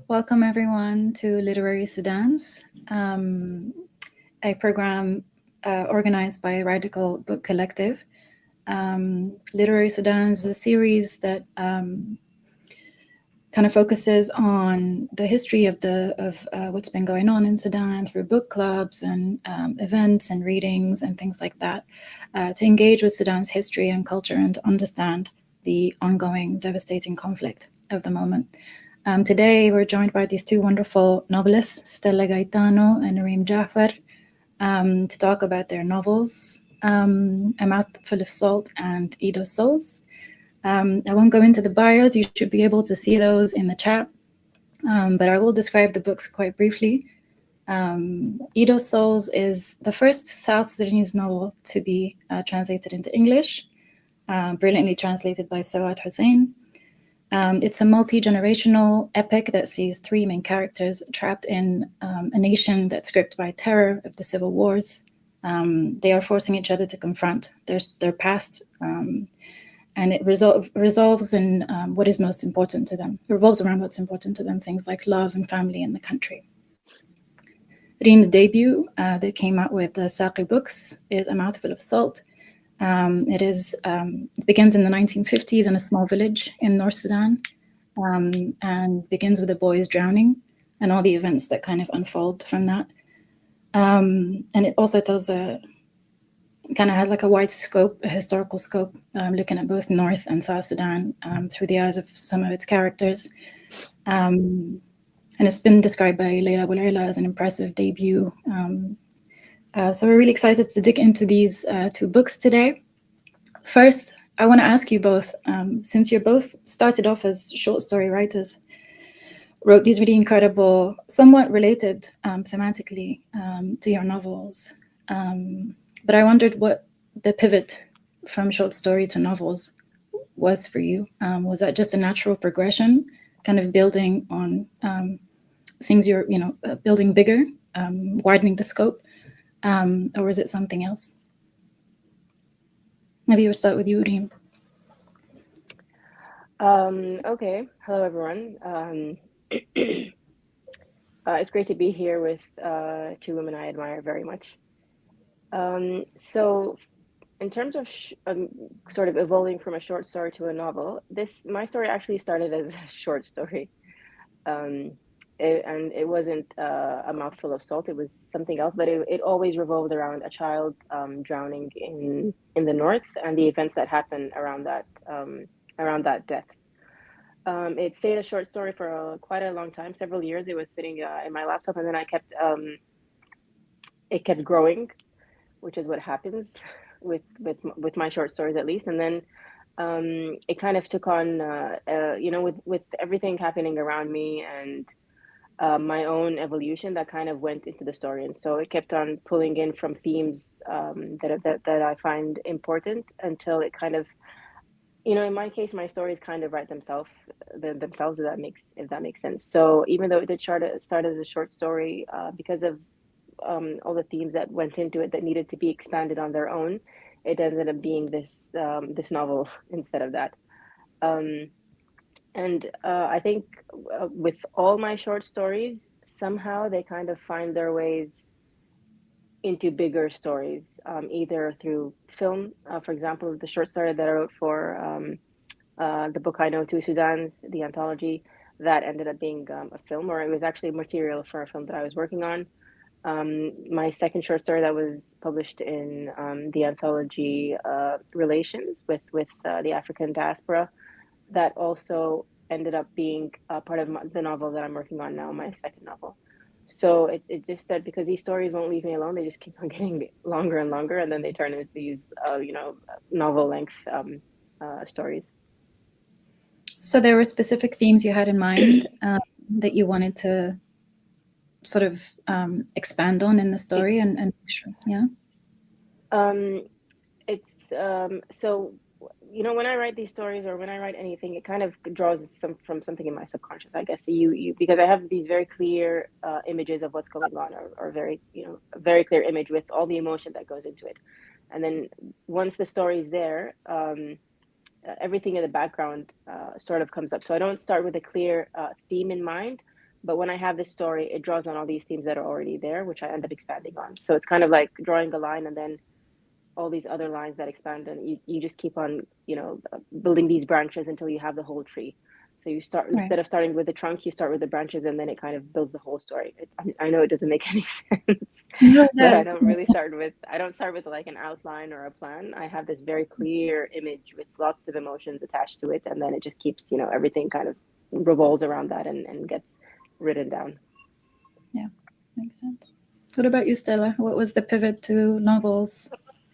Welcome everyone to Literary Sudans, a program organized by Radical Book Collective. Literary Sudans is a series that kind of focuses on the history of what's been going on in Sudan through book clubs and events and readings and things like that, to engage with Sudan's history and culture and to understand the ongoing devastating conflict of the moment. Today, we're joined by these two wonderful novelists, Stella Gaitano and Reem Gaafar, to talk about their novels, A Mouthful of Salt and Edo Souls. I won't go into the bios. You should be able to see those in the chat, but I will describe the books quite briefly. Edo Souls is the first South Sudanese novel to be translated into English, brilliantly translated by Sawat Hussein. It's a multi-generational epic that sees three main characters trapped in a nation that's gripped by terror of the civil wars. They are forcing each other to confront their past, and it resolves in what is most important to them. It revolves around what's important to them, things like love and family and the country. Reem's debut that came out with the Saqi books is A Mouthful of Salt. It begins in the 1950s in a small village in North Sudan, and begins with a boy's drowning and all the events that kind of unfold from that. And it also kind of has like a wide scope, a historical scope, looking at both North and South Sudan through the eyes of some of its characters. And it's been described by Leila Boulaila as an impressive debut. So we're really excited to dig into these two books today. First, I want to ask you both, since you're both started off as short story writers, wrote these really incredible, somewhat related thematically to your novels. But I wondered what the pivot from short story to novels was for you. Was that just a natural progression, kind of building on things you're, building bigger, widening the scope? Or is it something else? Maybe we'll start with you, Reem. Okay. Hello, everyone. It's great to be here with two women I admire very much. So in terms of sort of evolving from a short story to a novel, my story actually started as a short story. And it wasn't A Mouthful of Salt. It was something else, but it always revolved around a child drowning in the north and the events that happen around that death. It stayed a short story for quite a long time, several years. It was sitting in my laptop, and then it kept growing, which is what happens with my short stories, at least. And then it kind of took on, with everything happening around me and my own evolution, that kind of went into the story. And so it kept on pulling in from themes that I find important until it kind of, in my case, my stories kind of write themselves, if that makes sense. So even though it did start as a short story, because of all the themes that went into it that needed to be expanded on their own, it ended up being this novel instead of that. And I think with all my short stories, somehow they kind of find their ways into bigger stories, either through film. For example, the short story that I wrote for the book I Know Two Sudans, the anthology, that ended up being a film, or it was actually material for a film that I was working on. My second short story that was published in the anthology Relations with the African diaspora, that also ended up being part of the novel that I'm working on now, my second novel. So it just that because these stories won't leave me alone, they just keep on getting longer and longer, and then they turn into these, novel length stories. So there were specific themes you had in mind that you wanted to sort of expand on in the story, and yeah. It's so, when I write these stories or when I write anything, it kind of draws from something in my subconscious, I guess. You because I have these very clear images of what's going on, or very, a very clear image with all the emotion that goes into it. And then once the story is there, everything in the background sort of comes up. So I don't start with a clear theme in mind, But when I have this story, it draws on all these themes that are already there, which I end up expanding on. So it's kind of like drawing a line and then all these other lines that expand, and you just keep on, building these branches until you have the whole tree. So you start, Right. instead of starting with the trunk, you start with the branches, and then it kind of builds the whole story. I know it doesn't make any sense, No, it but does. I don't start with like an outline or a plan. I have this very clear image with lots of emotions attached to it, and then it just keeps, everything kind of revolves around that and gets written down. Yeah, makes sense. What about you, Stella? What was the pivot to novels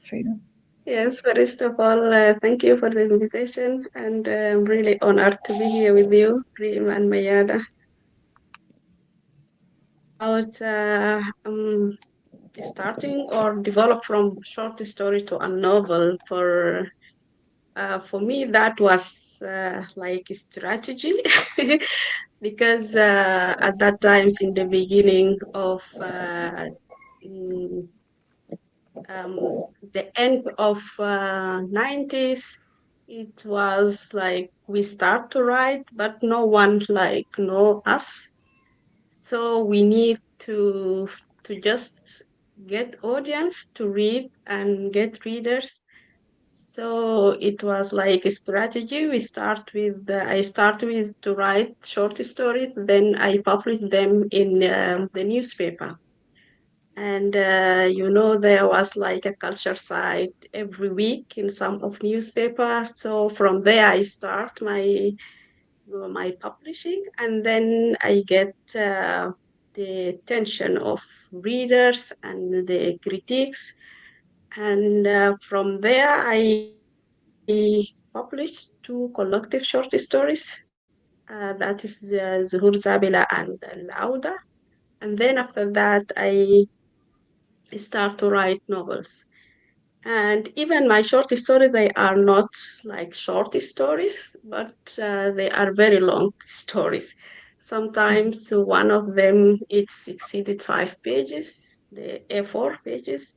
for you? Yes, first of all, thank you for the invitation, and I'm really honored to be here with you, Reem and Mayada. About starting or develop from short story to a novel, for me that was like a strategy because at that times in the beginning of mm, the end of 90s, it was like we start to write but no one like know us, so we need to just get audience to read and get readers. So it was like a strategy. I start with to write short stories, then I publish them in the newspaper. And there was like a culture site every week in some of newspapers. So from there I start my publishing, and then I get the attention of readers and the critics, and from there I published two collective short stories. That is Zuhur Zabila and Lauda. And then after that, I start to write novels. And even my short stories, they are not like short stories, but they are very long stories. Sometimes one of them it's exceeded 5 pages, the A4 pages.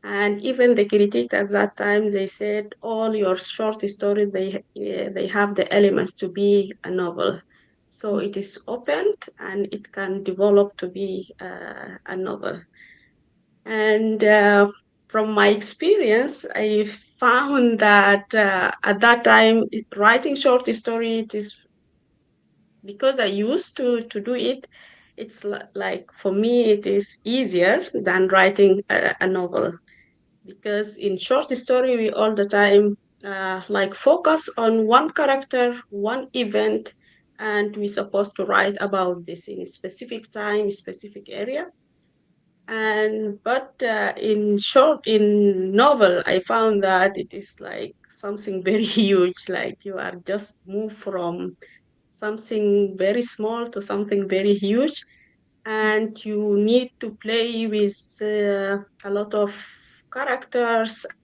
And even the critic at that time, they said all your short stories they have the elements to be a novel. So it is opened and it can develop to be a novel. And from my experience, I found that at that time, writing short story, it is because I used to do it. It's like for me, it is easier than writing a novel, because in short story we all the time like focus on one character, one event, and we're supposed to write about this in a specific time, specific area. And but in novel I found that it is like something very huge, like you are just moved from something very small to something very huge, and you need to play with a lot of characters and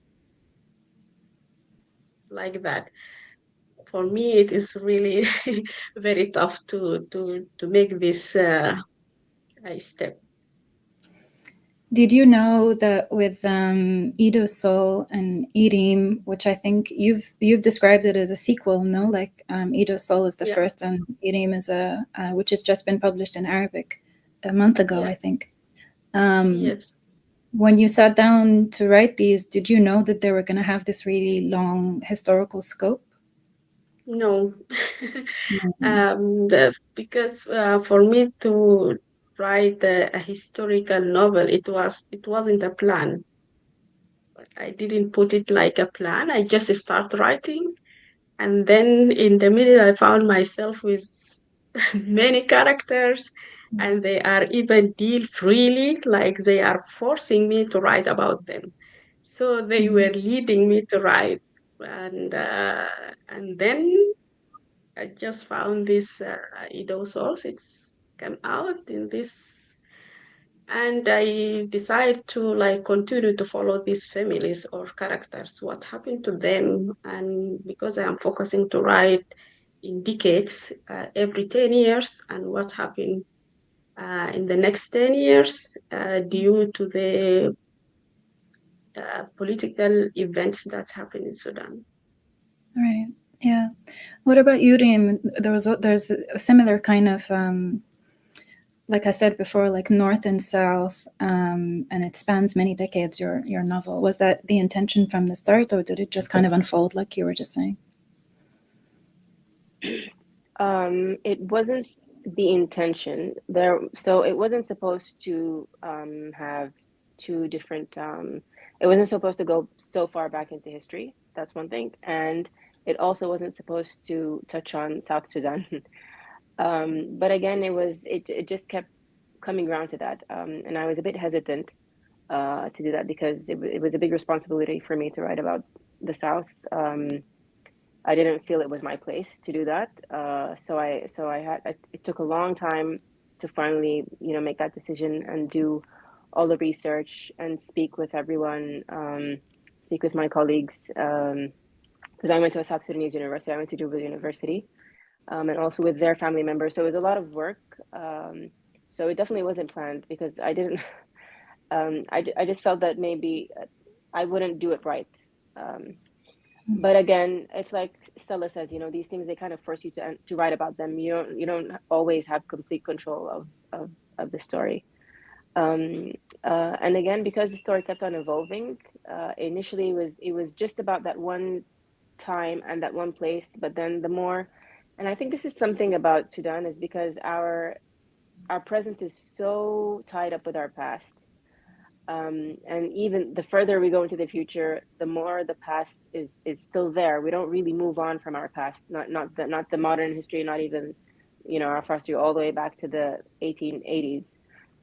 like that. For me it is really very tough to make this step. Did you know that with Edo Soul and Irim, which I think you've described it as a sequel, no? Like Edo Soul is the Yeah. first, and Irim is a which has just been published in Arabic a month ago, I Yeah. think. Um, Yes. when you sat down to write these, did you know that they were going to have this really long historical scope? No. Mhm. Because for me to write a historical novel, it wasn't a plan. I didn't put it like a plan. I just start writing, and then in the middle, I found myself with many characters, and they are even deal freely, like they are forcing me to write about them. So they Mhm. were leading me to write, and then I just found this Ido source. It's come out in this, and I decided to like continue to follow these families or characters, what happened to them, and because I am focusing to write in decades, every 10 years, and what happened in the next 10 years due to the political events that happen in Sudan. Right. Yeah. What about you, Reem? There's a similar kind of like I said before, like North and South, and it spans many decades, your novel. Was that the intention from the start, or did it just kind of unfold like you were just saying? It wasn't the intention there, so it wasn't supposed to have two different. It wasn't supposed to go so far back into history. That's one thing, and it also wasn't supposed to touch on South Sudan. But again, it just kept coming around to that, and I was a bit hesitant to do that because it was a big responsibility for me to write about the South. I didn't feel it was my place to do that. It took a long time to finally, make that decision and do all the research and speak with everyone, speak with my colleagues, because I went to a South Sudanese university. I went to Juba University, and also with their family members. So it was a lot of work. So it definitely wasn't planned because I didn't. I just felt that maybe I wouldn't do it right. But again, it's like Stella says, these things, they kind of force you to write about them. You don't always have complete control of the story. And again, because the story kept on evolving, initially it was just about that one time and that one place, but then and I think this is something about Sudan, is because our present is so tied up with our past. And even the further we go into the future, the more the past is still there. We don't really move on from our past, not the modern history, not even, our past history all the way back to the 1880s.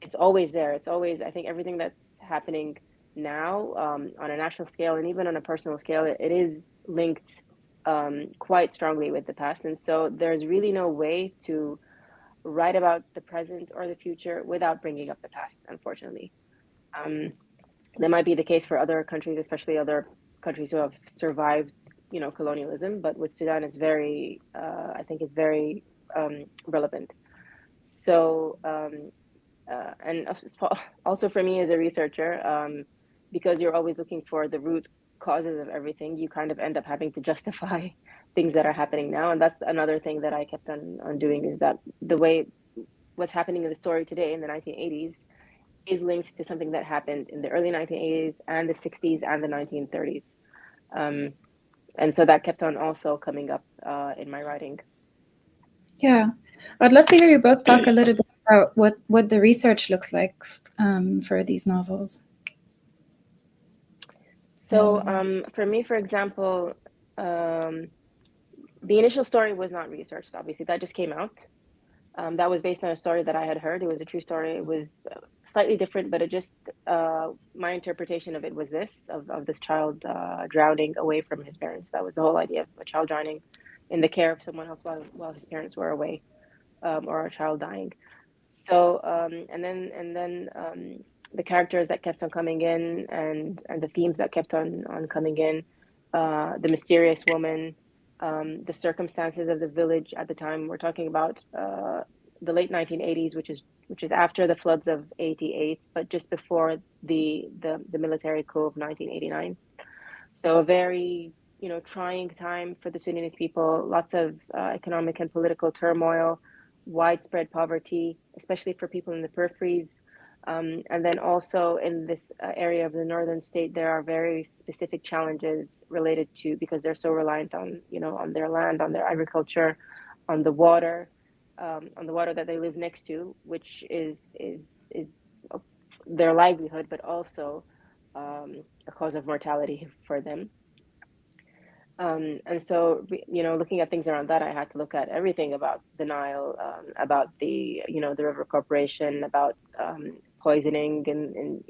It's always there. It's always, I think, everything that's happening now, on a national scale and even on a personal scale, it is linked quite strongly with the past. And so there's really no way to write about the present or the future without bringing up the past, unfortunately. That might be the case for other countries, especially other countries who have survived, colonialism. But with Sudan, it's very, I think it's very relevant. So, and also for me as a researcher, because you're always looking for the root causes of everything, you kind of end up having to justify things that are happening now. And that's another thing that I kept on doing, is that the way what's happening in the story today in the 1980s is linked to something that happened in the early 1980s and the 60s and the 1930s. And so that kept on also coming up in my writing. Yeah, I'd love to hear you both talk a little bit about what the research looks like for these novels. So for me, for example, the initial story was not researched, obviously. That just came out. That was based on a story that I had heard. It was a true story. It was slightly different, but it just, my interpretation of it was of this child drowning away from his parents. That was the whole idea, of a child drowning in the care of someone else while his parents were away, or a child dying. So, and then the characters that kept on coming in, and the themes that kept on coming in, the mysterious woman, the circumstances of the village at the time. We're talking about the late 1980s, which is after the floods of 88, but just before the military coup of 1989. So a very, trying time for the Sudanese people. Lots of economic and political turmoil, widespread poverty, especially for people in the peripheries. And then also in this area of the northern state, there are very specific challenges related to, because they're so reliant on, on their land, on their agriculture, on the water that they live next to, which is their livelihood, but also a cause of mortality for them. And so, looking at things around that, I had to look at everything about the Nile, about the river corporation, about poisoning and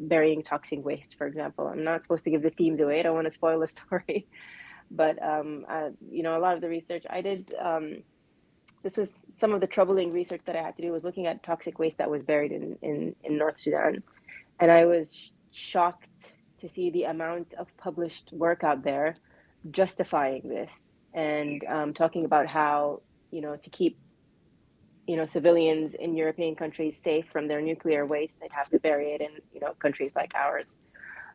burying toxic waste, for example. I'm not supposed to give the themes away. I don't want to spoil the story. But, a lot of the research I did, this was some of the troubling research that I had to do, was looking at toxic waste that was buried in North Sudan. And I was shocked to see the amount of published work out there justifying this, and talking about how, to keep, civilians in European countries safe from their nuclear waste, they'd have to bury it in, countries like ours.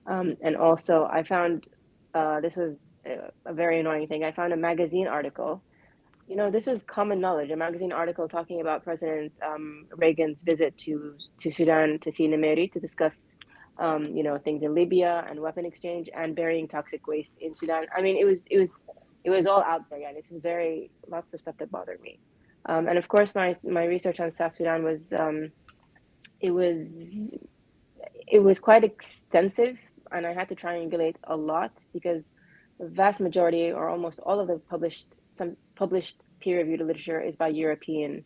And also I found, this was a very annoying thing. I found a magazine article you know, this was common knowledge. A magazine article talking about President Reagan's visit to Sudan to see Nimeri to discuss, you know, things in Libya and weapon exchange and burying toxic waste in Sudan. I mean, it was all out there. Yeah, this is very lots of stuff that bothered me. And of course, my research on South Sudan was it was it was quite extensive, and I had to triangulate a lot because the vast majority, or almost all of the published peer-reviewed literature, is by European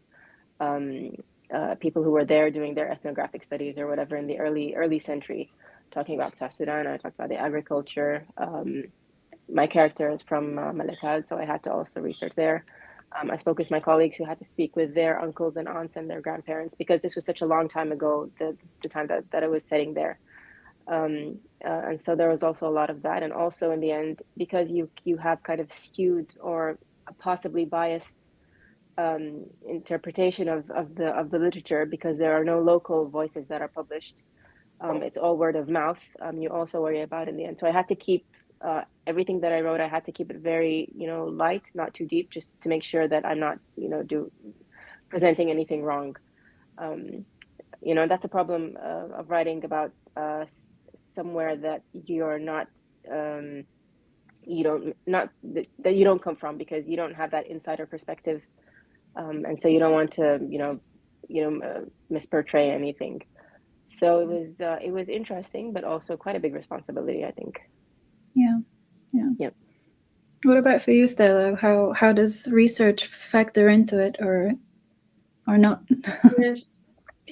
um, people who were there doing their ethnographic studies or whatever in the early century, talking about South Sudan. I talked about the agriculture. My character is from Malakal, so I had to also research there. I spoke with my colleagues who had to speak with their uncles and aunts and their grandparents because this was such a long time ago, the time that I was setting there. And so there was also a lot of that. And also in the end, because you have kind of skewed or possibly biased interpretation of the literature because there are no local voices that are published. It's all word of mouth. You also worry about in the end. So I had to keep everything that I wrote. I had to keep it very, you know, light, not too deep, just to make sure that I'm not, you know, presenting anything wrong. You know, that's a problem of writing about somewhere that you're not, you don't not that you don't come from because you don't have that insider perspective, and so you don't want to, misportray anything. So it was interesting, but also quite a big responsibility, I think. Yeah. Yeah. What about for you, Stella? How does research factor into it, or not? Yes.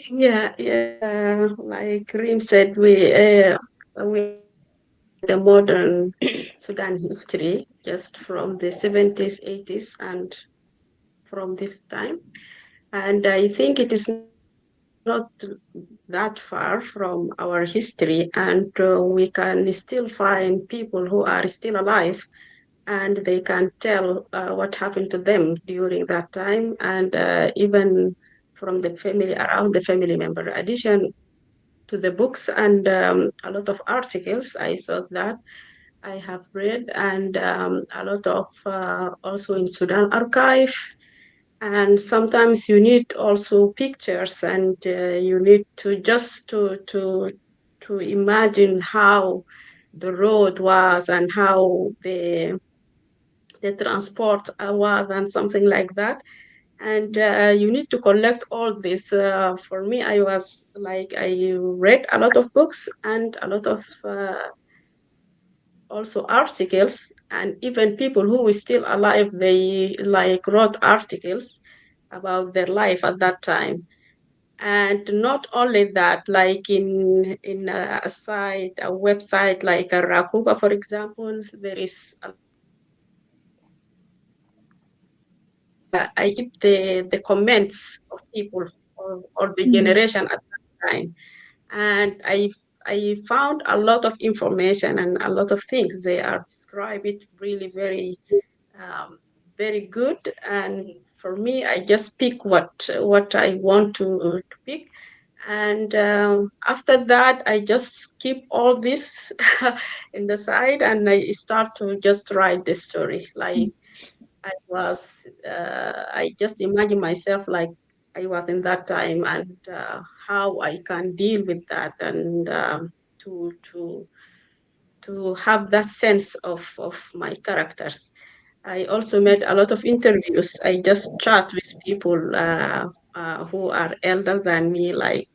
Yeah, yeah. Like Reem said, we are looking at the modern Sudan history just from the 70s, 80s, and from this time. And I think it is not that far from our history, and we can still find people who are still alive and they can tell what happened to them during that time, and even from the family, around the family member. Addition to the books and a lot of articles, I saw that I have read, and a lot of also in Sudan archive. And sometimes you need also pictures, and you need to just to imagine how the road was and how the transport was and something like that. And you need to collect all this. For me, I was like, I read a lot of books and a lot of also articles, and even people who were still alive, they like wrote articles about their life at that time. And not only that, like in a site, a website like a Rakuba, for example, there is a lot of information. And I keep the comments of people, or the generation at that time. And I found a lot of information and a lot of things. They are describe it really um, very good. And for me, I just pick what I want to pick. And after that, I just keep all this in the side, and I start to just write the story. Like I just imagine myself like I was in that time, and how I can deal with that, and to to to have that sense of my characters. I also made a lot of interviews. I just chat with people who are elder than me, like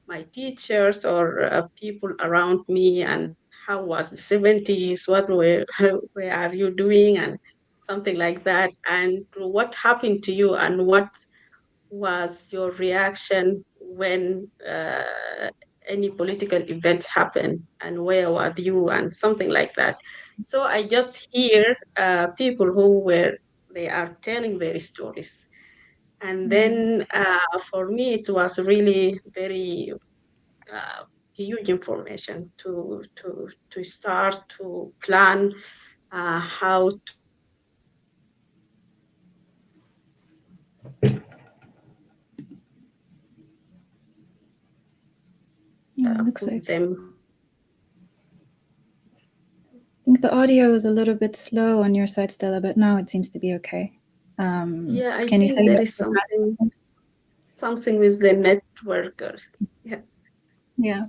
my teachers or people around me, and how was the 70s, what were where are you doing, and something like that, and what happened to you, and what was your reaction when any political events happen, and where were you, and something like that. So I just hear people who were they are telling their stories, and then for me it was really very uh, huge information to start to plan how Yeah, it looks put like. them. I think the audio is a little bit slow on your side, Stella, but now it seems to be okay. Yeah, I Can you think say there what is that? something with the networkers. Yeah.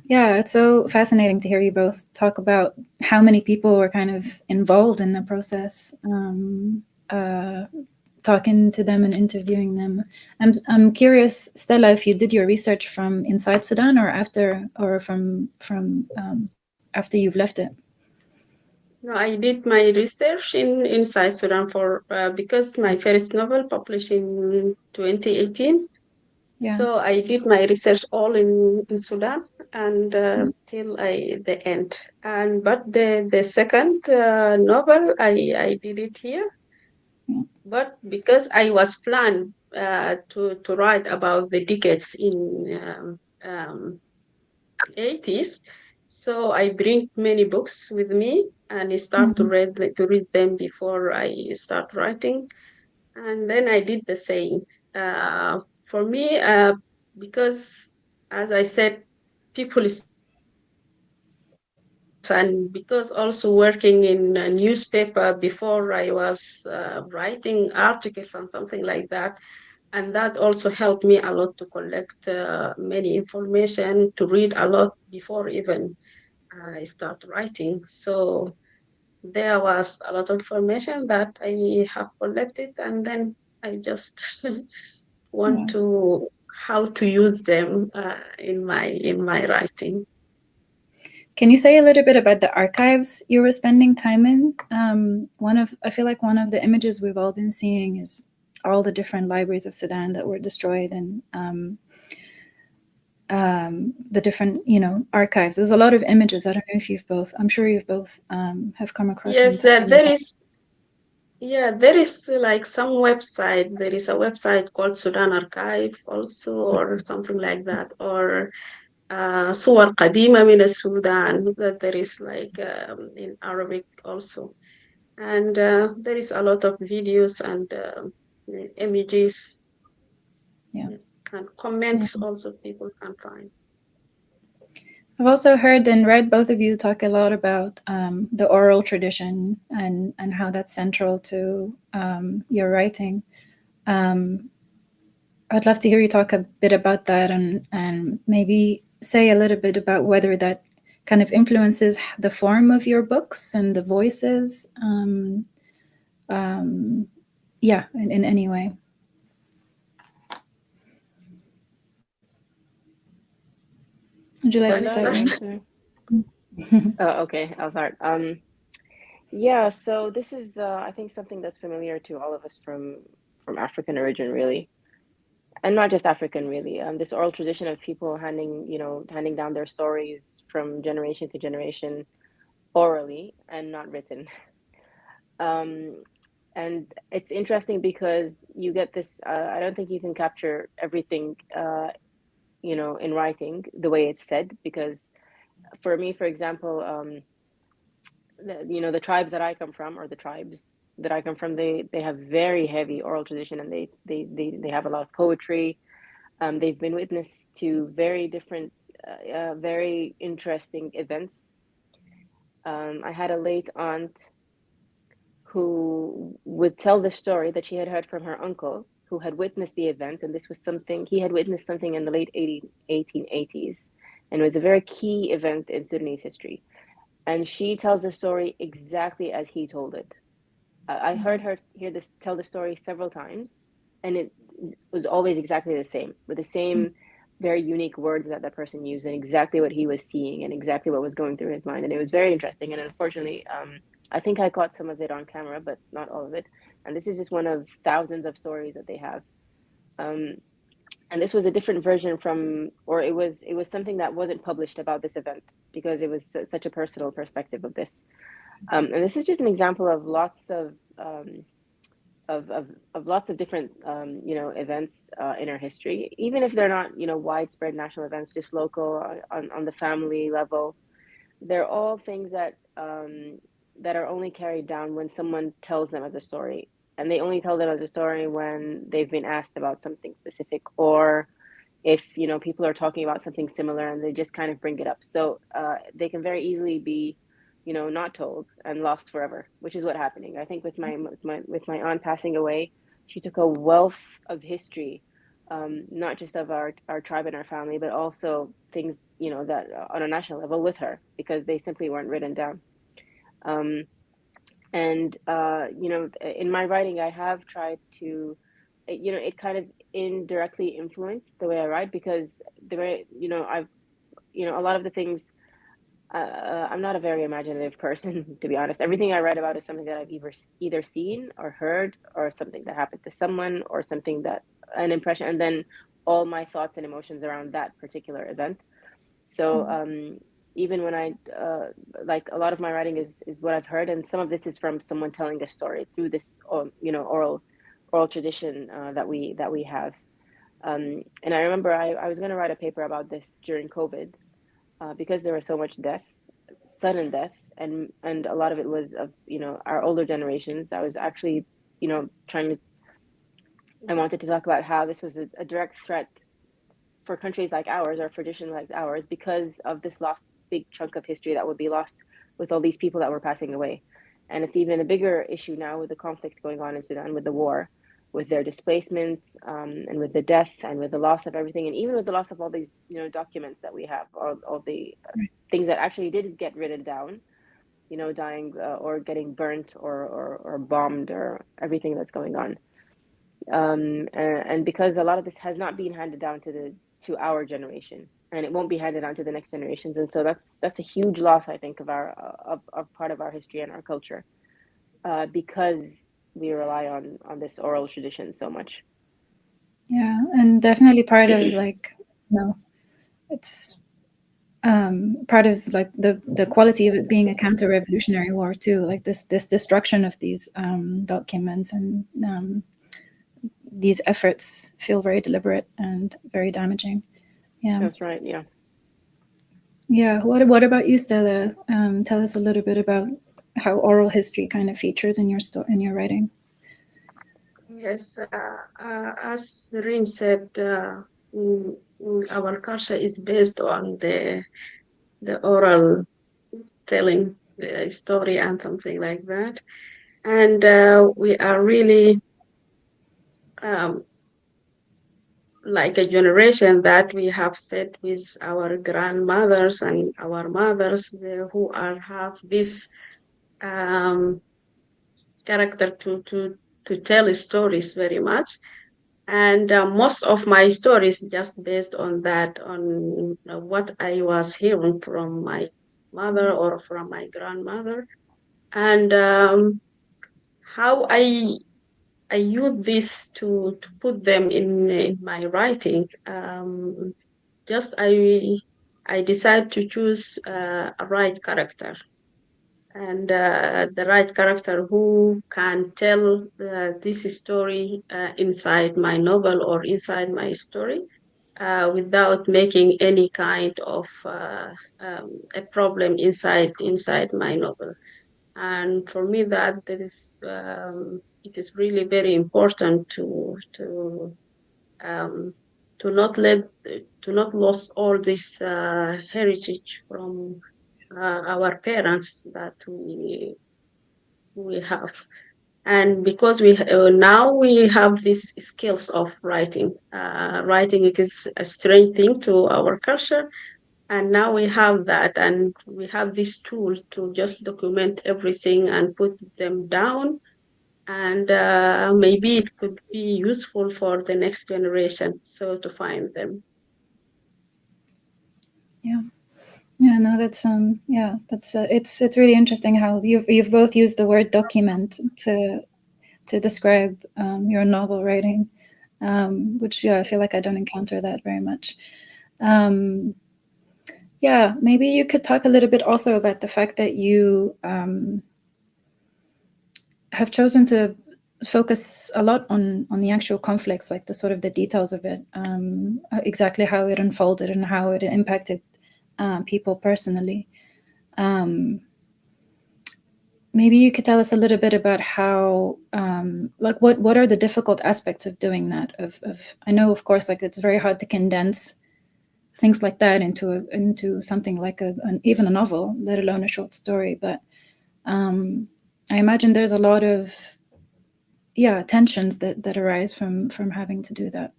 Yeah, it's so fascinating to hear you both talk about how many people were kind of involved in the process, uh, talking to them and interviewing them. I'm curious, Stella, if you did your research from inside Sudan or after, or from after you've left it. No, I did my research in South Sudan for because my first novel published in 2018. Yeah. So I did my research all in Sudan and till the end. And but the second novel I did it here. Yeah. But because I was planned to write about the decades in 80s, so I bring many books with me and I start Mhm. to read them before I start writing. And then I did the same. For me, because as I said, people is and because also working in a newspaper before I was writing articles and something like that, and that also helped me a lot to collect many information, to read a lot before even I start writing. So there was a lot of information that I have collected, and then I just want Yeah. to how to use them in my writing. Can you say a little bit about the archives you were spending time in? I feel like one of the images we've all been seeing is all the different libraries of Sudan that were destroyed, and the different, archives. There's a lot of images. I don't know if you've both. I'm sure you've both have come across them Yes, time and time. there is like some website. There is a website called Sudan Archive also, or something like that, or صور قديمة من السودان that there is like in Arabic also. And there is a lot of videos and images, Yeah. yeah, and Yeah. comments also people can find. I've also heard and read both of you talk a lot about the oral tradition and how that's central to your writing. Um, I'd love to hear you talk a bit about that and maybe say a little bit about whether that kind of influences the form of your books and the voices. Um, yeah, in any way. Would you like to Should I start, Reem? answer? Okay, I'll start. Yeah, so this is I think something that's familiar to all of us from African origin, really, and not just African, really. This oral tradition of people handing down their stories from generation to generation orally and not written. Um, and it's interesting because you get this. I don't think you can capture everything, in writing the way it's said. Because for me, for example, the tribe that I come from, or the tribes that I come from, they have very heavy oral tradition, and they have a lot of poetry. They've been witness to very different, very interesting events. I had a late aunt who would tell the story that she had heard from her uncle, who had witnessed the event, and this was something he had witnessed something in the late 1880s, and it was a very key event in Sudanese history. And she tells the story exactly as he told it. I heard her tell the story several times, and it was always exactly the same, with the same very unique words that that person used, and exactly what he was seeing, and exactly what was going through his mind. And it was very interesting. And unfortunately, I think I caught some of it on camera, but not all of it. And this is just one of thousands of stories that they have. Um, and this was a different version from, or it was something that wasn't published about this event, because it was such a personal perspective of this. And this is just an example of lots of lots of different events in our history, even if they're not widespread national events, just local on the family level. They're all things that are only carried down when someone tells them as a story, and they only tell them as a story when they've been asked about something specific, or if people are talking about something similar and they just kind of bring it up. So they can very easily be not told and lost forever, which is what happening. I think with my aunt passing away, she took a wealth of history, not just of our tribe and our family, but also things, that on a national level with her, because they simply weren't written down. And in my writing, I have tried to, it kind of indirectly influenced the way I write, because the way, a lot of the things, I'm not a very imaginative person, to be honest. Everything I write about is something that I've either seen or heard, or something that happened to someone, or something that, an impression, and then all my thoughts and emotions around that particular event. So even when I like, a lot of my writing is what I've heard, and some of this is from someone telling a story through this, oral tradition that we have. And I remember I was going to write a paper about this during COVID, because there was so much death, sudden death, and a lot of it was of our older generations. I was actually I wanted to talk about how this was a direct threat for countries like ours, or traditions like ours, because of this lost big chunk of history that would be lost with all these people that were passing away. And it's even a bigger issue now with the conflict going on in Sudan, with the war, with their displacements, and with the death, and with the loss of everything, and even with the loss of all these documents that we have, all the things that actually did get written down, dying or getting burnt, or bombed, or everything that's going on. And because a lot of this has not been handed down to our generation, and it won't be handed down to the next generations, and so that's a huge loss, I think, of our of part of our history and our culture, because we rely on this oral tradition so much. Yeah, and definitely part of it's part of like the quality of it being a counter-revolutionary war too, like this destruction of these documents, and these efforts feel very deliberate and very damaging. Yeah, that's right. Yeah. Yeah. What about you, Stella? Tell us a little bit about how oral history kind of features in your writing. Yes, as Reem said, our culture is based on the oral telling the story and something like that, and we are really like a generation that we have set with our grandmothers and our mothers, who have this character to tell stories very much. And most of my stories just based on that, on what I was hearing from my mother or from my grandmother, and how I use this to put them in my writing. Just I decide to choose a right character, and the right character who can tell this story inside my novel or inside my story, without making any kind of a problem inside my novel. And for me, that is it is really very important um, to not lose all this heritage from our parents that we have. And because now we have these skills of writing. Writing, it is a strange thing to our culture, and now we have that, and we have this tool to just document everything and put them down, and maybe it could be useful for the next generation, so to find them. Yeah, no, that's it's really interesting how you've both used the word document to describe your novel writing, which I feel like I don't encounter that very much. Yeah, maybe you could talk a little bit also about the fact that you have chosen to focus a lot on the actual conflicts, like the sort of the details of it, exactly how it unfolded and how it impacted people personally. Maybe you could tell us a little bit about how, like, what are the difficult aspects of doing that? Of I know, of course, like it's very hard to condense things like that into something like even a novel, let alone a short story. But I imagine there's a lot of tensions that arise from having to do that.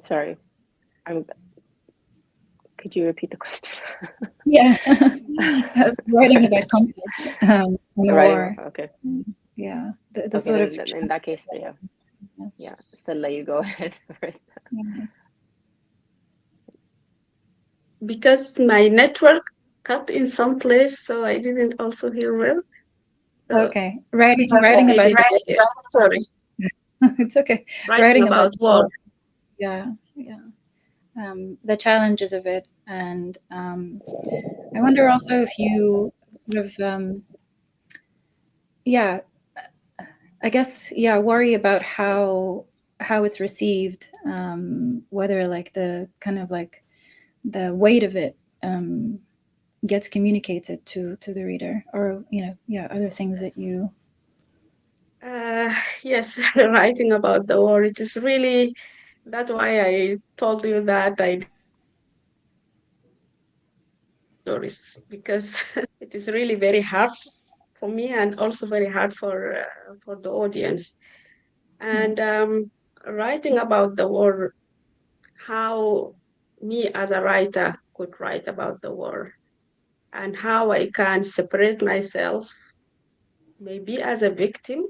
Sorry, could you repeat the question? Yeah. Writing about conflict and war. Okay. Yeah. The Okay, sort of in that case, yeah. Stella, you go ahead first. Yeah. Because my network cut in some place, so I didn't also hear well. Okay. Writing about sorry. it's okay. Writing about war. Yeah. The challenges of it, and I wonder also if you sort of I guess worry about how it's received, whether like the kind of like the weight of it gets communicated to the reader, or other things that you yes, writing about the war, it is really, that's why I told you that I stories, because it is really very hard for me and also very hard for the audience. And writing about the war, how me as a writer could write about the war, and how I can separate myself, maybe as a victim,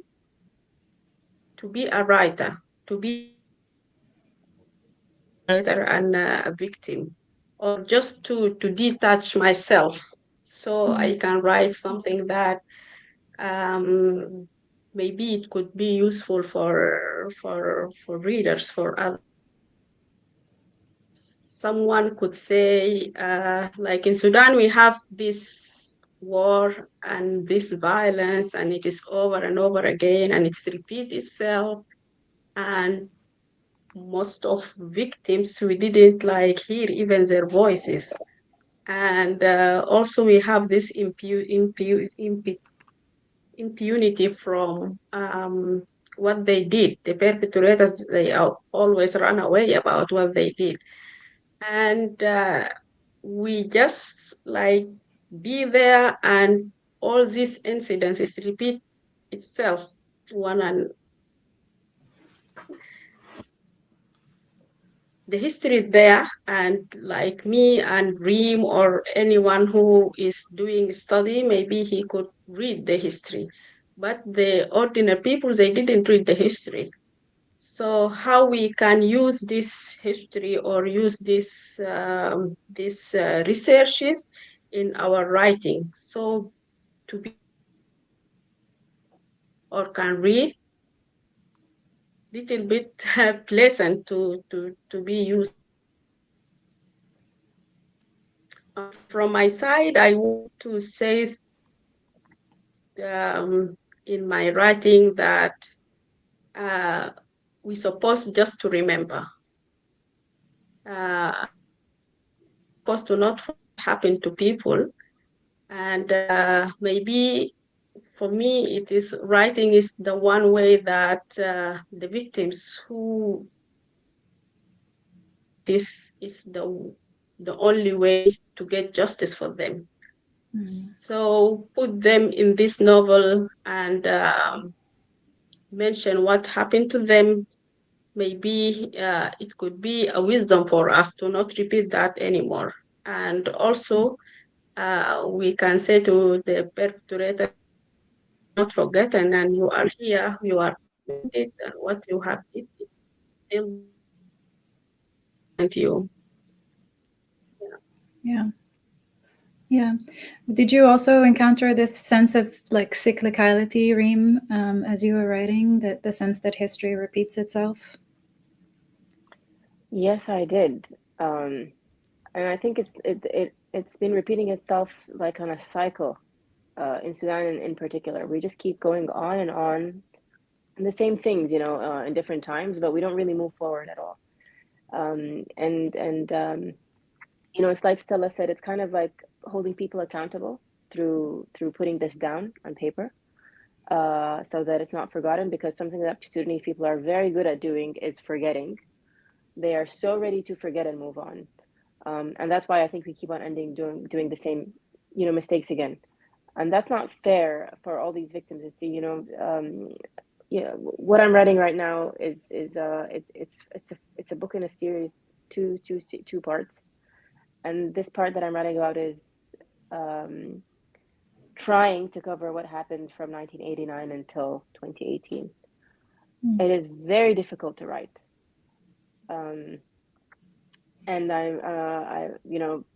to be a writer, to be a writer and a victim, or just to detach myself, so I can write something that maybe it could be useful for readers, for others. Someone could say, like in Sudan, we have this war and this violence, and it is over and over again, and it's repeat itself. And most of victims, we didn't like hear even their voices. And also we have this impunity from what they did. The perpetrators, they always run away about what they did. And we just like be there, and all these incidents is repeat itself one and the history there. And like me and Reem or anyone who is doing study, maybe he could read the history, but the ordinary people, they didn't read the history. So how we can use this history or use this researches in our writing, so to be or can read little bit pleasant to be used. From my side, I want to say in my writing that we're supposed just to remember, supposed to not forget what happened to people. And maybe for me, it is writing is the one way that the victims who this is the only way to get justice for them. So put them in this novel and mention what happened to them. Maybe it could be a wisdom for us to not repeat that anymore. And also, we can say to the perpetrator, not forgotten, and you are here, you are it, and what you have did is still you. Yeah. Did you also encounter this sense of like cyclicality, Reem, as you were writing, that the sense that history repeats itself? Yes, I did. And I think it's been repeating itself like on a cycle in Sudan in particular. We just keep going on and the same things, in different times, but we don't really move forward at all. It's like Stella said, it's kind of like holding people accountable through putting this down on paper. so that it's not forgotten, because something that Sudanese people are very good at doing is forgetting. They are so ready to forget and move on. And that's why I think we keep on doing the same, mistakes again. And that's not fair for all these victims. It's, what I'm writing right now is it's a book in a series, two parts. And this part that I'm writing about is um, trying to cover what happened from 1989 until 2018. It is very difficult to write. And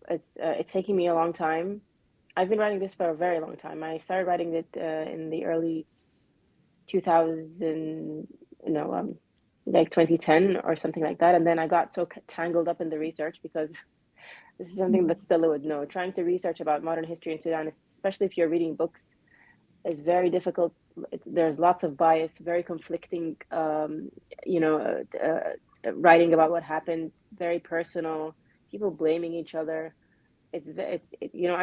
it's taking me a long time. I've been writing this for a very long time. I started writing it in the early 2000, like 2010 or something like that. And then I got so tangled up in the research, because this is something that Stella would know. Trying to research about modern history in Sudan, especially if you're reading books, is very difficult. There's lots of bias, very conflicting, writing about what happened, very personal, people blaming each other. I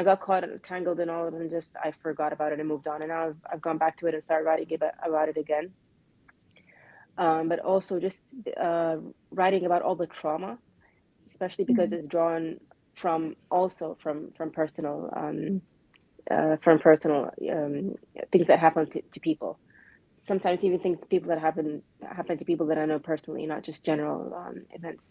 got tangled in all of it, and just I forgot about it and moved on. And now I've gone back to it and started writing about it again. But also just writing about all the trauma, especially because it's drawn from personal things that happen to people. Sometimes even people that happen to people that I know personally, not just general events.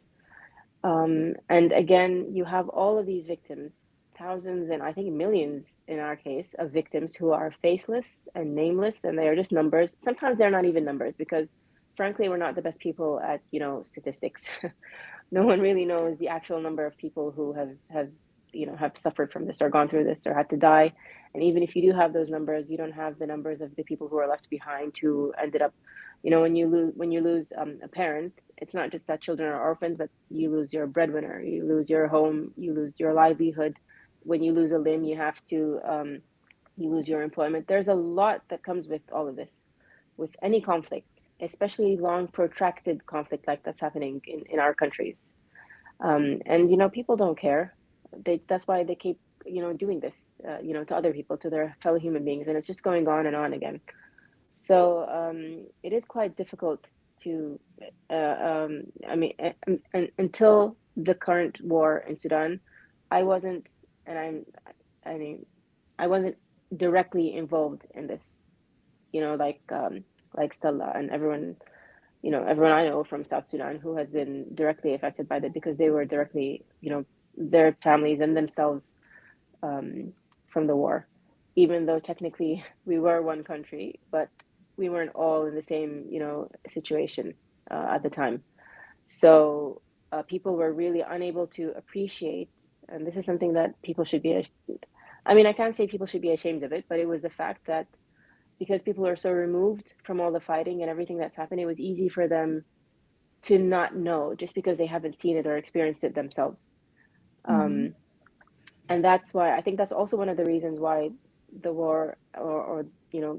And again, you have all of these victims, thousands and I think millions in our case of victims who are faceless and nameless, and they are just numbers. Sometimes they're not even numbers, because frankly, we're not the best people at, statistics. No one really knows the actual number of people who have suffered from this or gone through this or had to die. And even if you do have those numbers, you don't have the numbers of the people who are left behind, who ended up, when you lose a parent, it's not just that children are orphans, but you lose your breadwinner, you lose your home, you lose your livelihood. When you lose a limb, you have to you lose your employment. There's a lot that comes with all of this, with any conflict, especially long protracted conflict like that's happening in our countries. And people don't care. That's why they keep doing this to other people, to their fellow human beings, and it's just going on and on again. So it is quite difficult to until the current war in Sudan, I wasn't, and I mean I wasn't directly involved in this, like Stella and everyone I know from South Sudan who has been directly affected by that, because they were directly, their families and themselves from the war, even though technically we were one country, but we weren't all in the same, situation at the time. So people were really unable to appreciate, and this is something that people should be, I can't say people should be ashamed of it, but it was the fact that because people are so removed from all the fighting and everything that's happened, it was easy for them to not know, just because they haven't seen it or experienced it themselves. And that's why I think that's also one of the reasons why the war or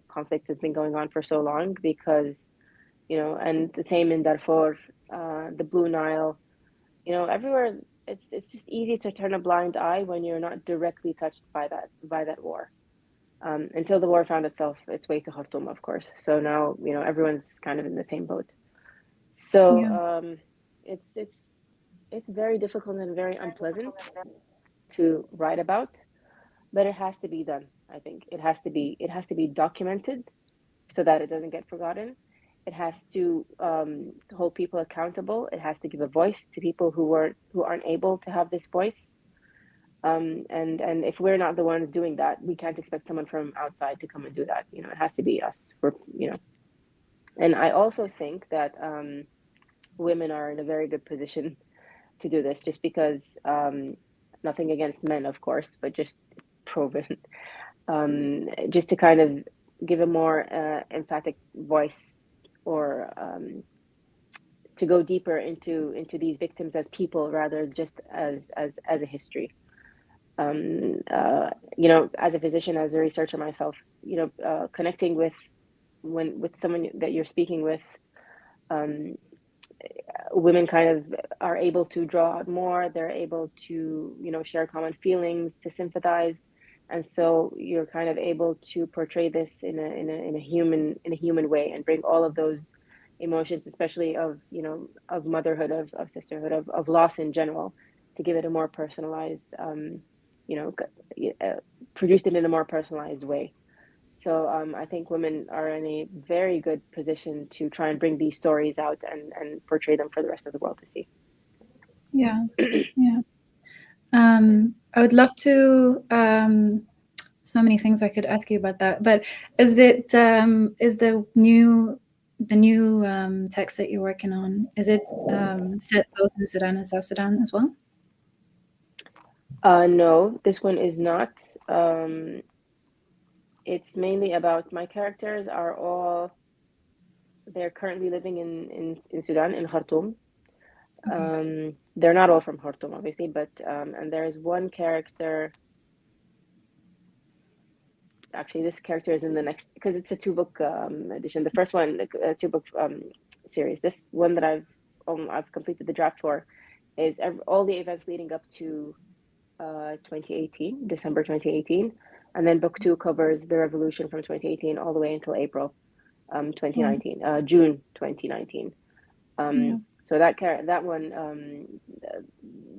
conflict has been going on for so long, because and the same in Darfur, the Blue Nile, everywhere. It's just easy to turn a blind eye when you're not directly touched by that war. Until the war found its way to Khartoum, of course. So now everyone's kind of in the same boat. So it's very difficult and very unpleasant to write about, but it has to be done. I think it has to be documented so that it doesn't get forgotten. It has to hold people accountable. It has to give a voice to people who aren't able to have this voice. And if we're not the ones doing that, we can't expect someone from outside to come and do that. It has to be us. And I also think that women are in a very good position to do this, just because nothing against men, of course, but just proven, just to kind of give a more emphatic voice, or to go deeper into these victims as people rather just as a history. As a physician, as a researcher myself, connecting with someone that you're speaking with, women kind of are able to draw out more. They're able to, share common feelings, to sympathize. and so you're kind of able to portray this in a human way and bring all of those emotions, especially of of motherhood, of sisterhood, of loss in general, to give it a more personalized, you know, produced it in a more personalized way. So I think women are in a very good position to try and bring these stories out and portray them for the rest of the world to see. Yeah, yeah. Yes. I would love to. So many things I could ask you about that, but is the new text that you're working on, is it set both in Sudan and South Sudan as well? No, this one is not. Um, it's mainly about my characters are all they're currently living in Sudan, in Khartoum. Okay. They're not all from Khartoum, obviously, but and there is one character. Actually, this character is in the next because it's a two-book edition. The first one, a two-book series. This one that I've completed the draft for is all the events leading up to 2018, December 2018, and then book two covers the revolution from 2018 all the way until April Wow. 2019, June 2019. Yeah. So that one,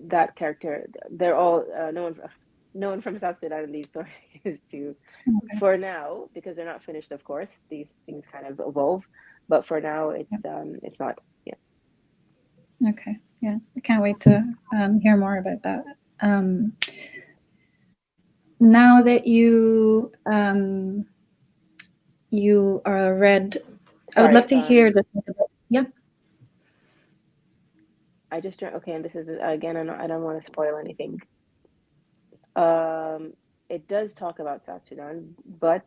that character, they're all no one from South Sudan in these stories to Okay. for now, because they're not finished. Of course, these things kind of evolve, but for now, Yeah. it's not. Yeah. Okay. Yeah. I can't wait to hear more about that. Um, Now that you are read, I would love Sorry. to hear yeah. I just okay, and this is again. I don't want to spoil anything. It does talk about South Sudan, but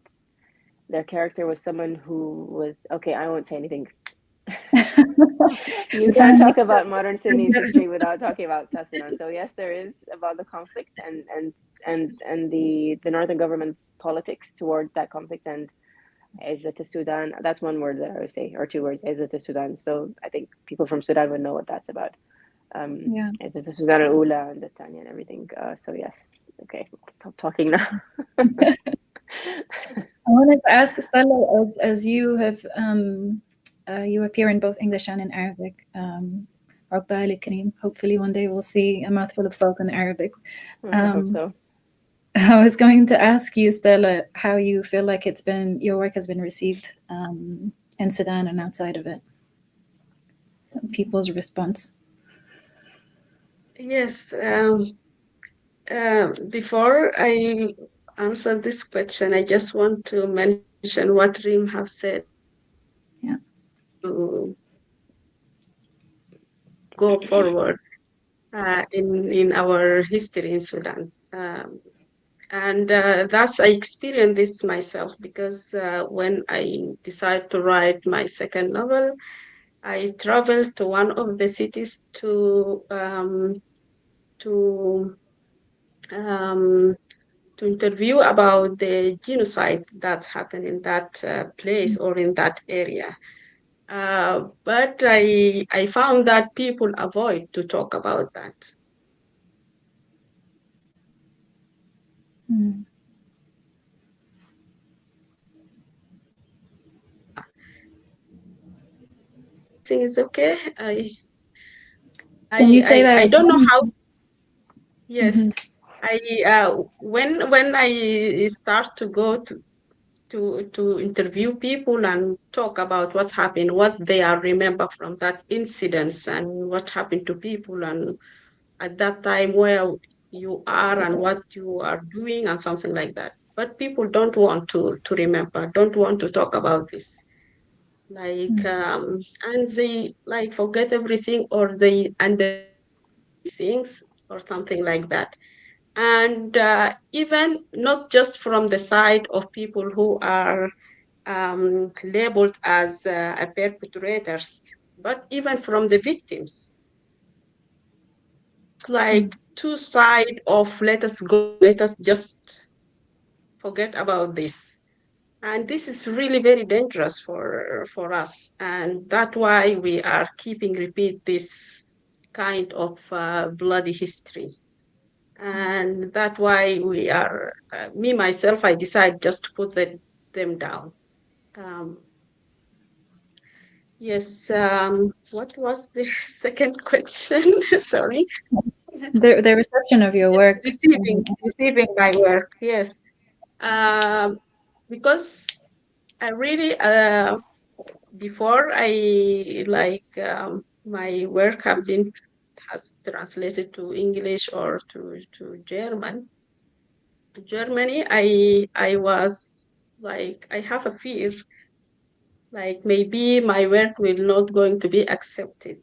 their character was someone who was okay. I won't say anything. You can't talk about modern Sudanese history without talking about South Sudan. So yes, there is about the conflict and the northern government's politics towards that conflict and Izzat Sudan. That's one word that I would say, or two words, Izzat Sudan. So I think people from Sudan would know what that's about. Yeah. Izzat Sudan al-Ula and the Tanya and everything. So yes, okay, stop talking now. I wanted to ask Stella, as you have you appear in both English and in Arabic. عقبالك كريم. Hopefully one day we'll see a mouthful of salt in Arabic. I hope so. I was going to ask you, Stella, how you feel like your work has been received in Sudan and outside of it. People's response. Yes. Before I answer this question, I just want to mention what Reem have said Yeah. to go forward in our history in Sudan. And that's I experienced this myself because when I decided to write my second novel, I traveled to one of the cities to um, to interview about the genocide that happened in that place or in that area. But I found that people avoid to talk about that. Mm. Everything is okay. Can you say I that don't know again? how. Yes, Mm-hmm. I when I start to go to interview people and talk about what's happened, what they are remember from that incidents and what happened to people and at that time where you are and what you are doing and something like that. But people don't want to remember, don't want to talk about this. Like and they like forget everything or they underestimate things or something like that. And even not just from the side of people who are labeled as perpetrators, but even from the victims. It's like two sides of let us go, let us just forget about this. And this is really very dangerous for us. And that's why we are keeping repeat this kind of bloody history. And that's why we are, me, myself, I decide just to put them down. Um, yes, what was the second question? Sorry. The reception of your work. Receiving my work, yes. Um, because I really, before I like my work have been has translated to English or to Germany, I was like I have a fear like maybe my work will not going to be accepted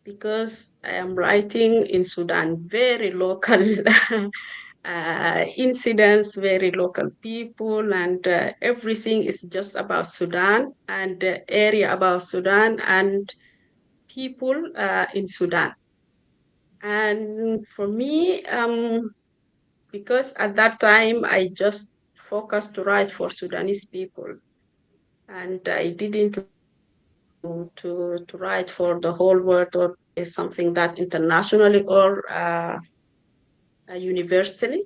because I am writing in Sudan, very local incidents, very local people, and everything is just about Sudan and the area about Sudan and people in Sudan. And for me, because at that time I just focused to write for Sudanese people, and I didn't like to write for the whole world or is something that internationally or universally.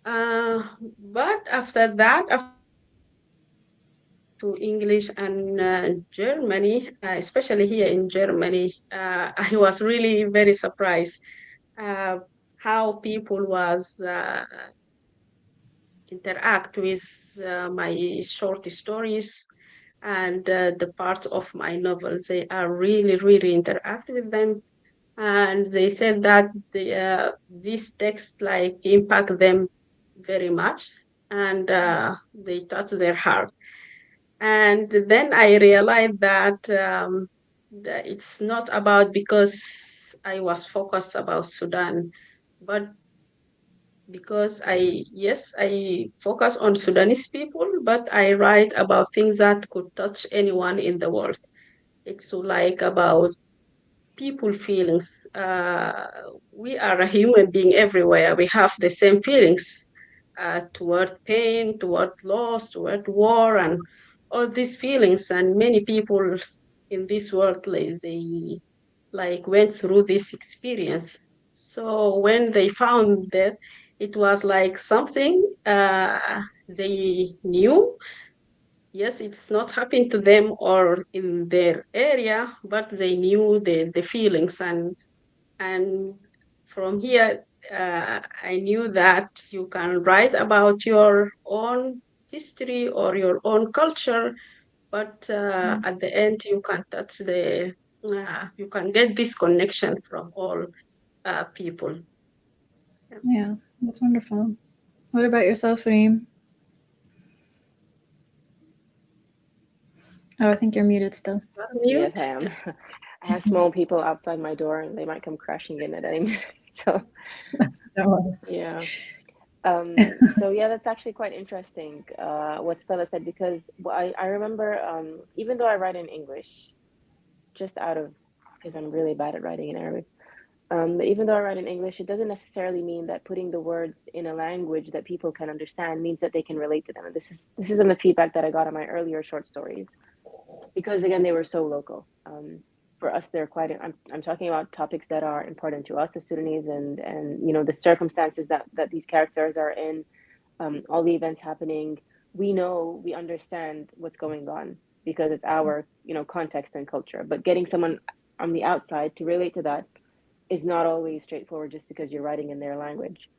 But after that, after to English and Germany, especially here in Germany, I was really very surprised uh, how people was interact with my short stories and the parts of my novels. They are really, really interact with them, and they said that these texts like impact them very much, and they touch their heart. And then I realized that it's not about because I was focused about Sudan, but because yes, I focus on Sudanese people, but I write about things that could touch anyone in the world. It's like about people feelings. We are a human being everywhere. We have the same feelings toward pain, toward loss, toward war, and all these feelings. And many people in this world, they like went through this experience. So when they found that it was like something they knew, yes, it's not happened to them or in their area, but they knew the feelings, and from here I knew that you can write about your own history or your own culture, but at the end you can touch you can get this connection from all people. Yeah. Yeah, that's wonderful. What about yourself, Reem? Oh, I think you're muted still. Yes, I Mute. am. I have small people outside my door and they might come crashing in at any minute. So, Don't worry. yeah. So yeah, that's actually quite interesting, what Stella said, because I remember, even though I write in English, just out of, because I'm really bad at writing in Arabic, but even though I write in English, it doesn't necessarily mean that putting the words in a language that people can understand means that they can relate to them. And this is in the feedback that I got on my earlier short stories, because again, they were so local. For us, they're quite. I'm talking about topics that are important to us, the Sudanese, and you know the circumstances that these characters are in, all the events happening. We understand what's going on because it's our context and culture. But getting someone on the outside to relate to that is not always straightforward just because you're writing in their language.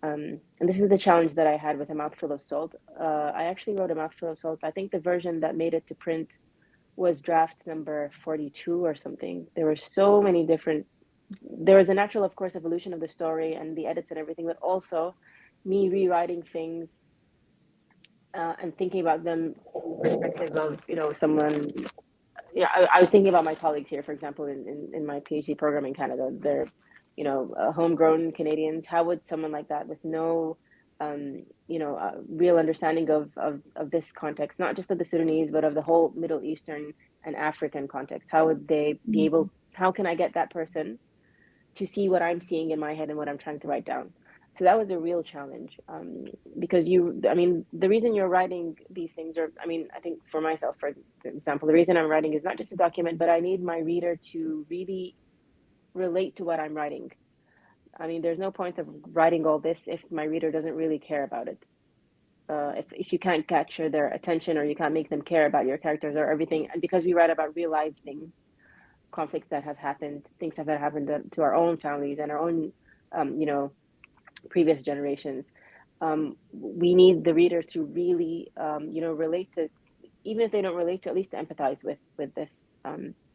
And this is the challenge that I had with A Mouthful of Salt. I actually wrote A Mouthful of Salt. I think the version that made it to print was draft number 42 or something. There were so many different, there was a natural, of course, evolution of the story and the edits and everything, but also me rewriting things and thinking about them from the perspective of, someone. Yeah, I was thinking about my colleagues here, for example, in my PhD program in Canada. They're, homegrown Canadians. How would someone like that with no, real understanding of this context, not just of the Sudanese, but of the whole Middle Eastern and African context, how would they be able, how can I get that person to see what I'm seeing in my head and what I'm trying to write down? So that was a real challenge, because the reason you're writing these things, or I think for myself, for example, the reason I'm writing is not just a document, but I need my reader to really relate to what I'm writing. I mean, there's no point of writing all this if my reader doesn't really care about it. If you can't capture their attention, or you can't make them care about your characters or everything, and because we write about real life things, conflicts that have happened, things that have happened to our own families and our own, previous generations. We need the reader to really, relate to, even if they don't relate to, at least to empathize with this.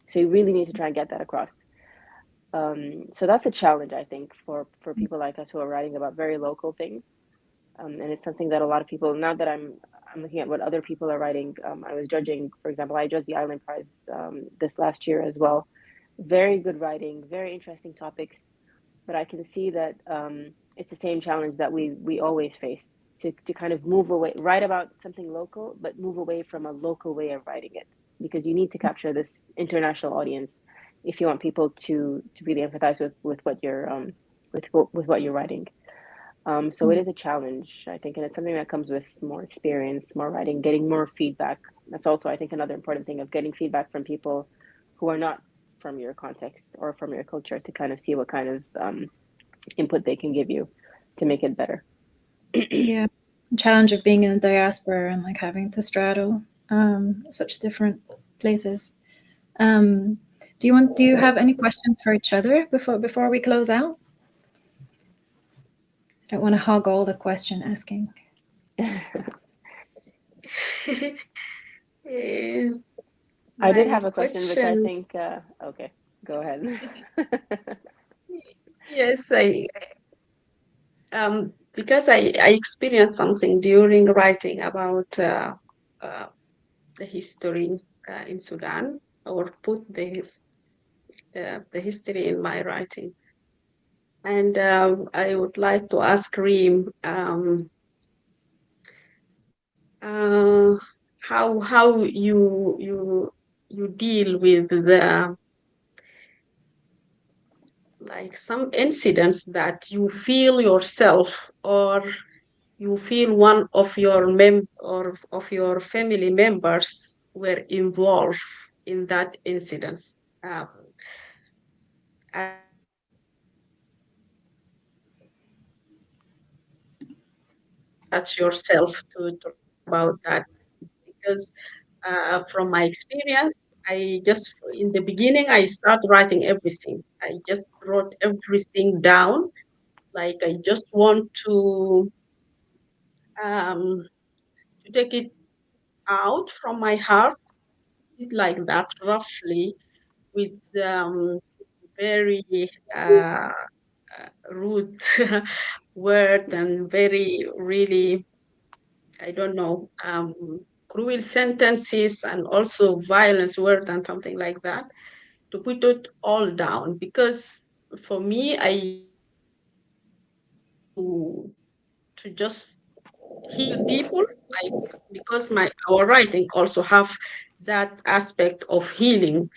So you really need to try and get that across. So that's a challenge, I think, for people like us who are writing about very local things. And it's something that a lot of people, now that I'm looking at what other people are writing. I was judging, for example, I judged the Island Prize this last year as well. Very good writing, very interesting topics, but I can see that it's the same challenge that we always face, to kind of move away, write about something local, but move away from a local way of writing it, because you need to capture this international audience if you want people to really empathize with what you're with what you're writing. So it is a challenge, I think, and it's something that comes with more experience, more writing, getting more feedback. That's also, I think, another important thing, of getting feedback from people who are not from your context or from your culture, to kind of see what kind of input they can give you to make it better. Yeah, challenge of being in the diaspora and like having to straddle such different places. Do you have any questions for each other before we close out? I don't want to hog all the question asking. I did My have a question, which I question, think, okay, go ahead. yes, because I experienced something during writing about uh, the history in Sudan, or put the history in my writing. And I would like to ask Reem, uh, how you deal with the, like, some incidents that you feel yourself, or you feel one of your or of your family members were involved in that incident. Um, and attach yourself to about that, because from my experience, I just, in the beginning, I start writing everything. I just wrote everything down. Like, I just want um, to take it out from my heart, like that, roughly, with very uh, rude word, and very, really, I don't know, cruel sentences, and also violence word and something like that, to put it all down. Because for me, I to just heal people, like, because my our writing also have that aspect of healing,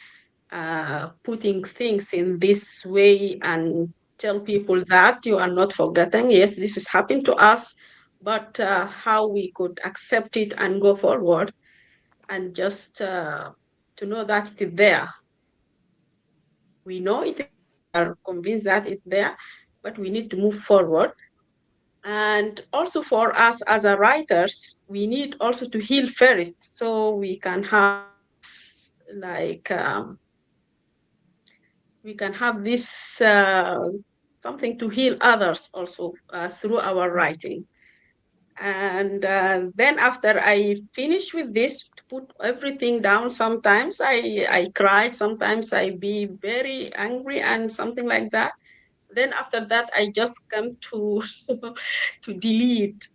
putting things in this way, and tell people that you are not forgotten. Yes, this has happened to us, but how we could accept it and go forward, and just to know that it is there. We know it is there. We are convinced that it's there, but we need to move forward. And also, for us as a writers, we need also to heal first, so we can have this, like, we can have this something to heal others also, through our writing. And then, after I finish with this, to put everything down, sometimes I cried, sometimes I be very angry and something like that. Then after that, I just come to to delete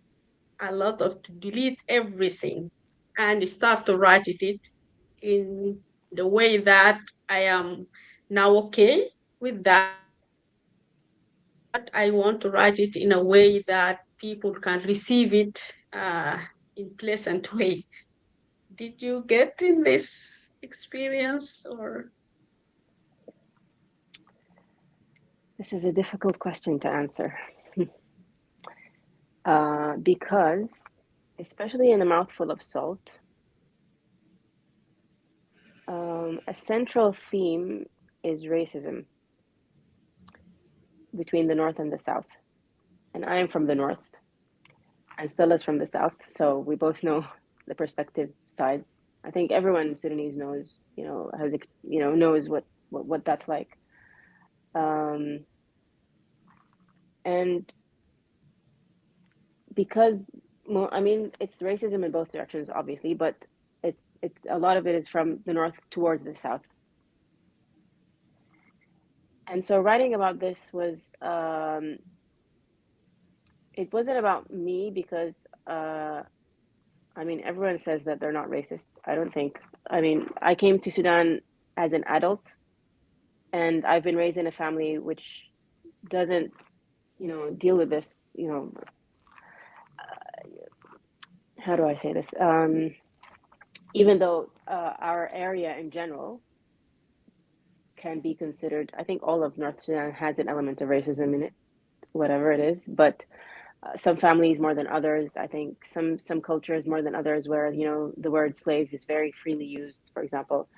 to delete everything, and start to write it in the way that I am now okay with that, but I want to write it in a way that people can receive it in pleasant way. Did you get in this experience, or? This is a difficult question to answer. Because, especially in A Mouthful of Salt, a central theme is racism. between the North and the South. And I am from the North, and Stella's from the South, so we both know the perspective sides. I think everyone Sudanese knows, has, knows what that's like. And because, well, I mean, it's racism in both directions, obviously, but it's a lot of it is from the North towards the South. And so writing about this was, it wasn't about me because, I mean, everyone says that they're not racist. I don't think. I mean, I came to Sudan as an adult, and I've been raised in a family which doesn't, deal with this, how do I say this? Even though our area in general can be considered, I think all of North Sudan has an element of racism in it, whatever it is, but some families more than others. I think some cultures more than others, where the word slave is very freely used. For example,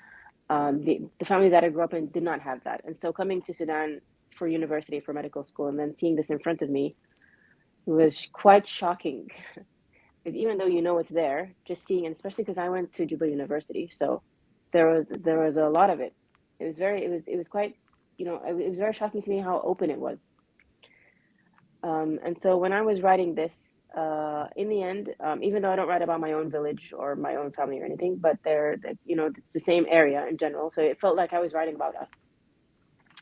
the family that I grew up in did not have that, and so coming to Sudan for university, for medical school, and then seeing this in front of me was quite shocking. Because even though it's there, just seeing, and especially because I went to Juba University, so there was a lot of it. It was quite, it was very shocking to me how open it was. And so when I was writing this, in the end, even though I don't write about my own village or my own family or anything, but it's the same area in general, so it felt like I was writing about us.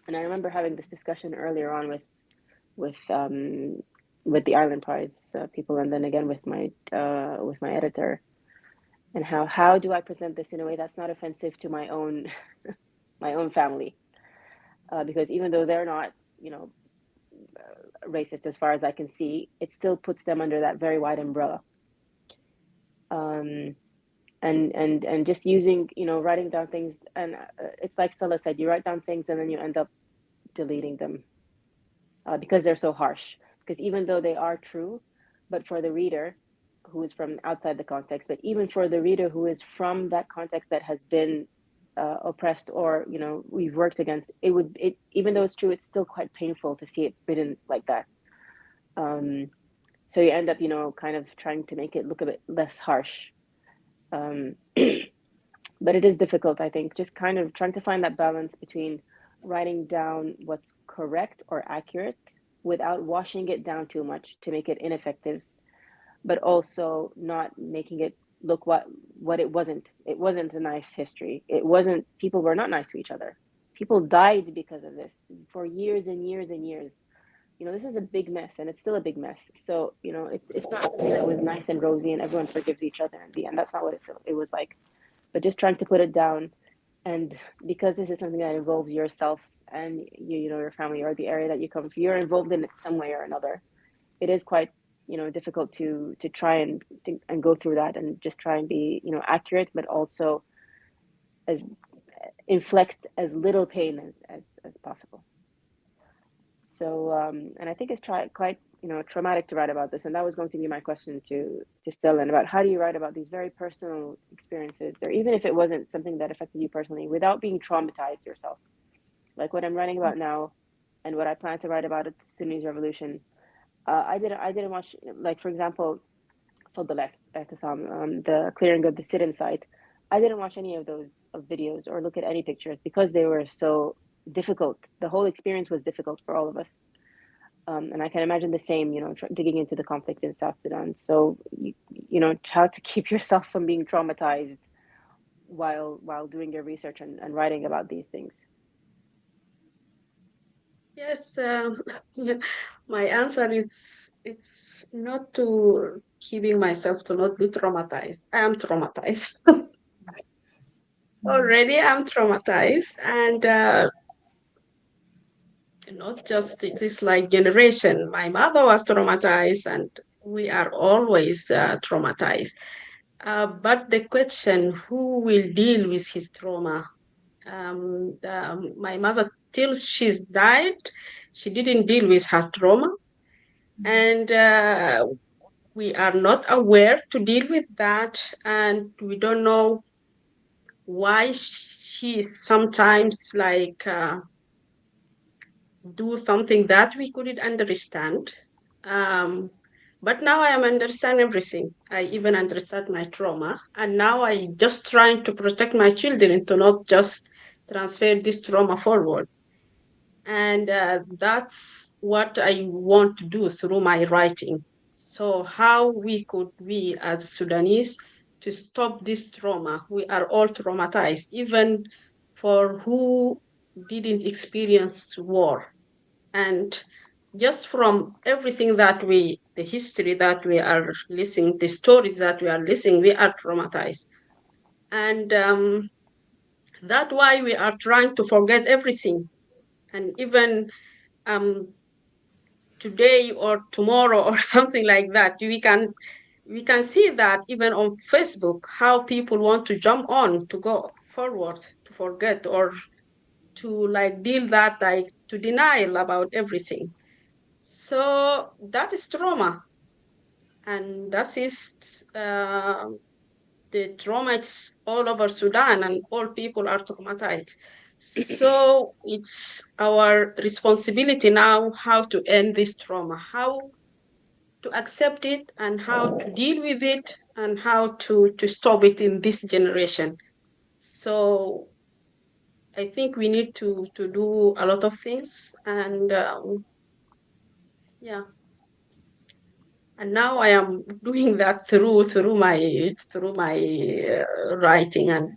And I remember having this discussion earlier on with with the Island Prize people, and then again with my editor, and how do I present this in a way that's not offensive to my own my own family, because even though they're not racist as far as I can see, it still puts them under that very wide umbrella. And just using, writing down things, and it's like Stella said, you write down things and then you end up deleting them because they're so harsh. Because even though they are true, but for the reader who is from outside the context, but even for the reader who is from that context that has been oppressed, or we've worked against, it even though it's true, it's still quite painful to see it written like that. So you end up, kind of trying to make it look a bit less harsh. But it is difficult, I think, just kind of trying to find that balance between writing down what's correct or accurate without washing it down too much to make it ineffective, but also not making it look what it wasn't. It wasn't a nice history. It wasn't, people were not nice to each other. People died because of this for years and years and years. This is a big mess, and it's still a big mess. So, it's not something that was nice and rosy and everyone forgives each other in the end. That's not what it was like. But just trying to put it down, and because this is something that involves yourself and your family or the area that you come from, you're involved in it some way or another. It is quite difficult to try and think and go through that and just try and be accurate, but also as inflict as little pain as possible. So and I think it's quite traumatic to write about this, and that was going to be my question to Stella, about how do you write about these very personal experiences, or even if it wasn't something that affected you personally, without being traumatized yourself, like what I'm writing about now, and what I plan to write about at the Sudanese Revolution. I didn't watch, like, for example, the clearing of the sit-in site. I didn't watch any of those videos or look at any pictures because they were so difficult. The whole experience was difficult for all of us. And I can imagine the same, digging into the conflict in South Sudan. So, how to keep yourself from being traumatized while doing your research and writing about these things. Yes, my answer is it's not to keeping myself to not be traumatized. I am traumatized. Already I'm traumatized, and not just it is like generation. My mother was traumatized, and we are always traumatized. But the question, who will deal with his trauma? My mother, till she's died, she didn't deal with her trauma, and we are not aware to deal with that, and we don't know why she sometimes like do something that we couldn't understand. But now I am understand everything. I even understand my trauma, and now I just trying to protect my children to not just transfer this trauma forward. And that's what I want to do through my writing. So how we as Sudanese to stop this trauma? We are all traumatized, even for who didn't experience war. And just from everything that the history that we are listening, the stories that we are listening, we are traumatized. And that's why we are trying to forget everything. And even um, today or tomorrow or something like that, we can see that even on Facebook, how people want to jump on to go forward, to forget, or to like deal that, like to denial about everything. So that is trauma, and that is uh, the trauma. It's all over Sudan, and all people are traumatized. So it's our responsibility now how to end this trauma, how to accept it, and how to deal with it, and how to stop it in this generation. So I think we need to do a lot of things, and yeah. And now I am doing that through my writing. And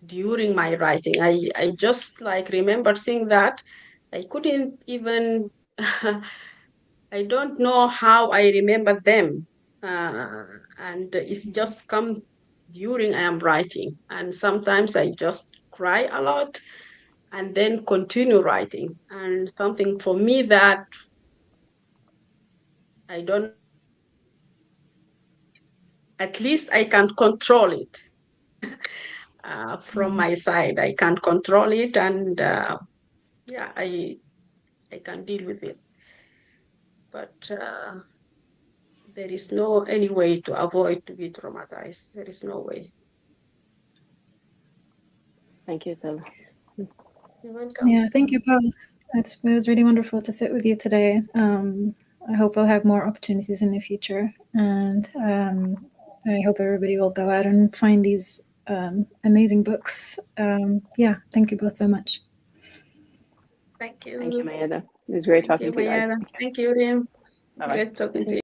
during my writing, I just like remember saying that I couldn't even I don't know how I remember them, uh, and it's just come during I am writing. And sometimes I just cry a lot and then continue writing. And something for me that I don't know how to explain it, at least I can control it. From Mm. my side, I can control it, and yeah, I can deal with it. But there is no any way to avoid to be traumatized. There is no way. Thank you, Stella. You're welcome. Yeah, thank you both. It was really wonderful to sit with you today. I hope we'll have more opportunities in the future, and I hope everybody will go out and find these amazing books. Yeah, thank you both so much. Thank Thank you, you. Mayada. It was great Thank talking you, to you guys. Mayada. Thank you. Thank you, Reem. Bye bye. Great talking to you.